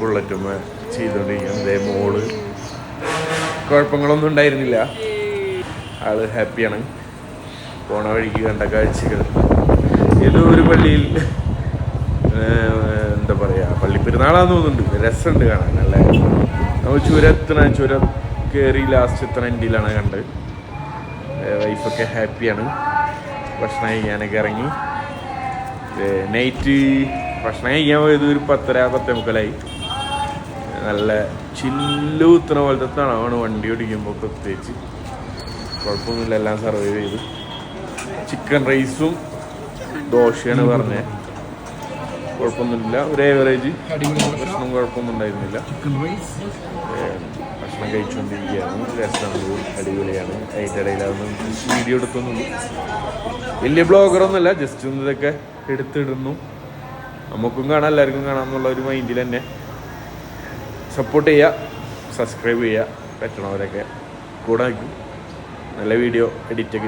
ബുള്ളറ്റും ചെയ്തോണ്ടിരിക്കുന്നത് മോള് കുഴപ്പങ്ങളൊന്നും ഉണ്ടായിരുന്നില്ല. ആള് ഹാപ്പിയാണ്. പോണ വഴിക്ക് കണ്ട കാഴ്ചകൾ ഏതോ ഒരു പള്ളിയിൽ എന്താ പറയാ പള്ളിപ്പെരുന്നാളാന്ന് തോന്നുന്നുണ്ട്. രസമുണ്ട് കാണാൻ. നല്ല നമ്മൾ ചുരം കയറി ലാസ്റ്റ് എത്തണ എൻഡിലാണ് കണ്ടത്. വൈഫൊക്കെ ഹാപ്പിയാണ്. ഭക്ഷണം കഴിക്കാനൊക്കെ ഇറങ്ങി. നൈറ്റ് ഭക്ഷണം കഴിക്കാൻ പോയത് ഒരു 10:30-10:45. നല്ല ചില്ല് കുത്തുന്ന പോലത്തെ തണവാണ് വണ്ടി ഓടിക്കുമ്പോൾ. പ്രത്യേകിച്ച് കുഴപ്പമൊന്നുമില്ല, എല്ലാം സർവൈവ് ചെയ്തു. ചിക്കൻ റൈസും ദോശയാണ് പറഞ്ഞത്. കുഴപ്പമൊന്നുമില്ല, ഒരു ഏവറേജ്. ഭക്ഷണം കുഴപ്പമൊന്നും ഉണ്ടായിരുന്നില്ല. ഭക്ഷണം കഴിച്ചുകൊണ്ടിരിക്കുകയാണ്. രസമാണ്, അടിപൊളിയാണ്. അതിൻ്റെ ഇടയിൽ അതൊന്നും വീഡിയോ എടുത്തൊന്നുമില്ല. വലിയ ബ്ലോഗറൊന്നുമല്ല, ജസ്റ്റ് ഒന്ന് ഇതൊക്കെ എടുത്തിടുന്നു. നമുക്കും കാണാം, എല്ലാവർക്കും കാണാം എന്നുള്ള ഒരു മൈൻഡിൽ തന്നെ സപ്പോർട്ട് ചെയ്യുക, സബ്സ്ക്രൈബ് ചെയ്യുക. പറ്റണവരൊക്കെ കൂടെ നിൽക്കും. നല്ല വീഡിയോ എഡിറ്റൊക്കെ